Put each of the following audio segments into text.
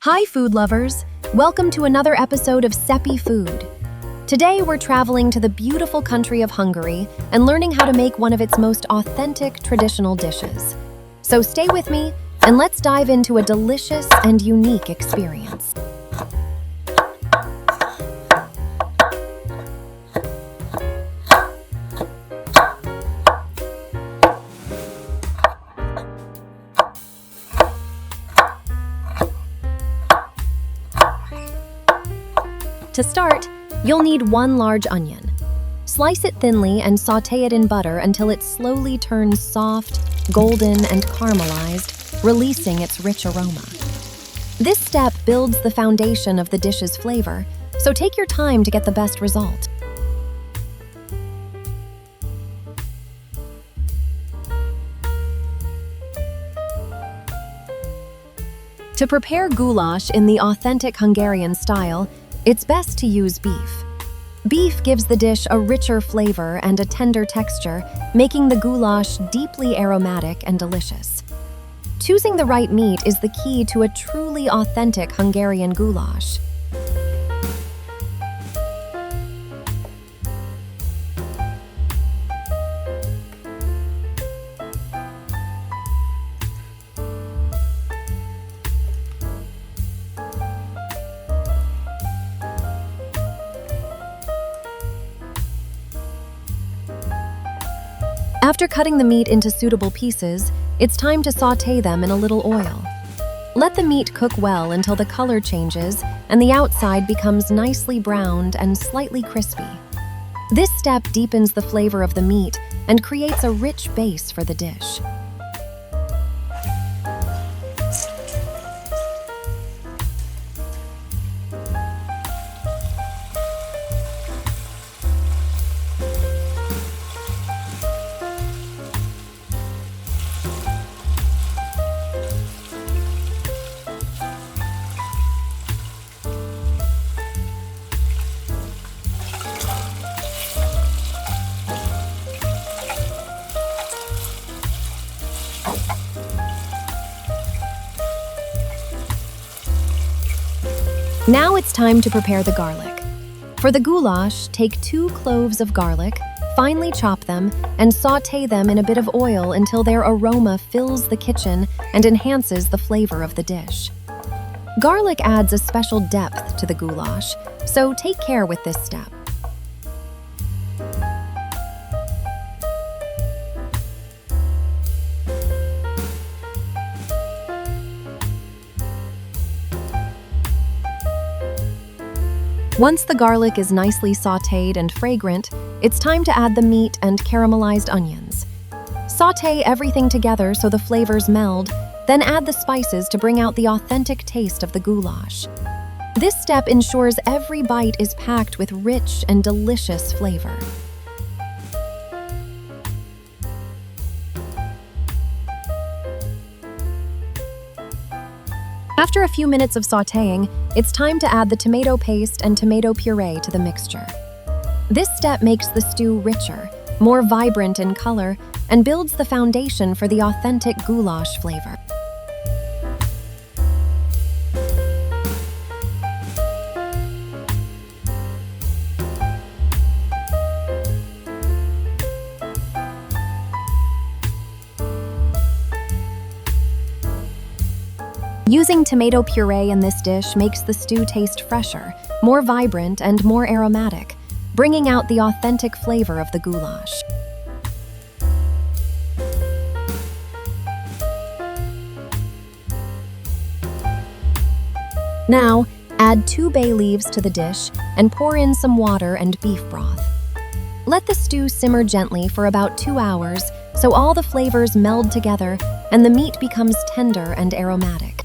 Hi, food lovers! Welcome to another episode of Seppi Food. Today, we're traveling to the beautiful country of Hungary and learning how to make one of its most authentic traditional dishes. So stay with me, and let's dive into a delicious and unique experience. To start, you'll need one large onion. Slice it thinly and sauté it in butter until it slowly turns soft, golden, and caramelized, releasing its rich aroma. This step builds the foundation of the dish's flavor, so take your time to get the best result. To prepare goulash in the authentic Hungarian style, it's best to use beef. Beef gives the dish a richer flavor and a tender texture, making the goulash deeply aromatic and delicious. Choosing the right meat is the key to a truly authentic Hungarian goulash. After cutting the meat into suitable pieces, it's time to sauté them in a little oil. Let the meat cook well until the color changes and the outside becomes nicely browned and slightly crispy. This step deepens the flavor of the meat and creates a rich base for the dish. Now it's time to prepare the garlic. For the goulash, take 2 cloves of garlic, finely chop them, and sauté them in a bit of oil until their aroma fills the kitchen and enhances the flavor of the dish. Garlic adds a special depth to the goulash, so take care with this step. Once the garlic is nicely sautéed and fragrant, it's time to add the meat and caramelized onions. Sauté everything together so the flavors meld, then add the spices to bring out the authentic taste of the goulash. This step ensures every bite is packed with rich and delicious flavor. After a few minutes of sautéing, it's time to add the tomato paste and tomato puree to the mixture. This step makes the stew richer, more vibrant in color, and builds the foundation for the authentic goulash flavor. Using tomato puree in this dish makes the stew taste fresher, more vibrant, and more aromatic, bringing out the authentic flavor of the goulash. Now, add 2 bay leaves to the dish and pour in some water and beef broth. Let the stew simmer gently for about 2 hours so all the flavors meld together and the meat becomes tender and aromatic.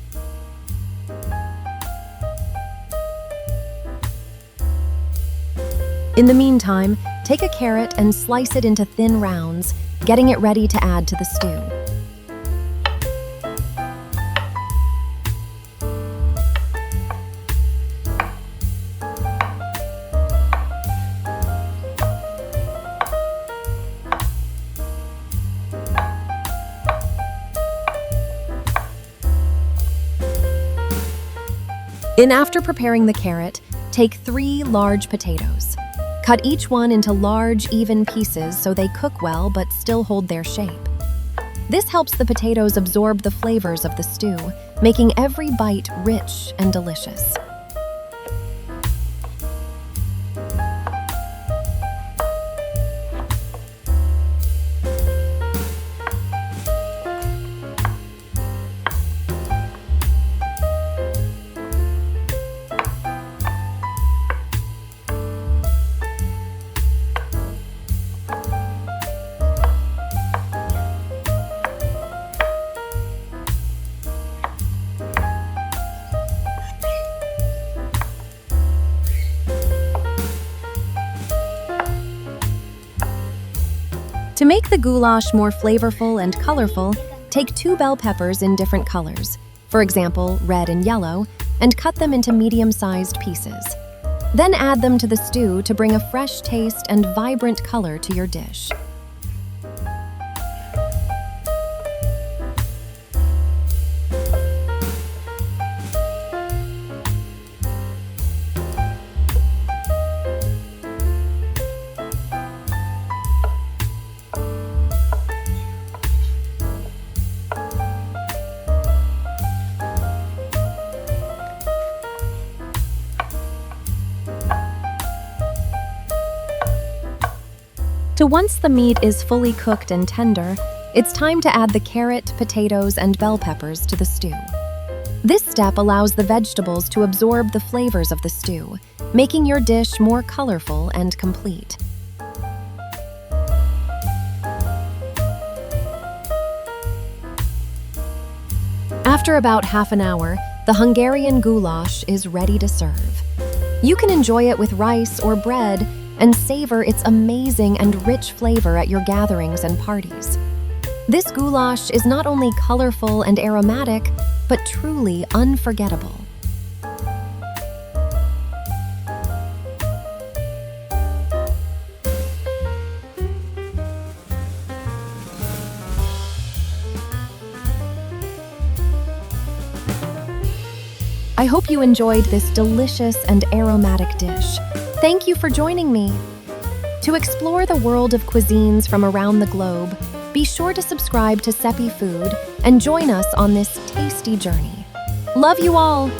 In the meantime, take a carrot and slice it into thin rounds, getting it ready to add to the stew. After preparing the carrot, take 3 large potatoes. Cut each one into large, even pieces so they cook well but still hold their shape. This helps the potatoes absorb the flavors of the stew, making every bite rich and delicious. To make the goulash more flavorful and colorful, take 2 bell peppers in different colors, for example, red and yellow, and cut them into medium-sized pieces. Then add them to the stew to bring a fresh taste and vibrant color to your dish. Once the meat is fully cooked and tender, it's time to add the carrot, potatoes, and bell peppers to the stew. This step allows the vegetables to absorb the flavors of the stew, making your dish more colorful and complete. After about half an hour, the Hungarian goulash is ready to serve. You can enjoy it with rice or bread and savor its amazing and rich flavor at your gatherings and parties. This goulash is not only colorful and aromatic, but truly unforgettable. I hope you enjoyed this delicious and aromatic dish. Thank you for joining me. To explore the world of cuisines from around the globe, be sure to subscribe to Seppi Food and join us on this tasty journey. Love you all!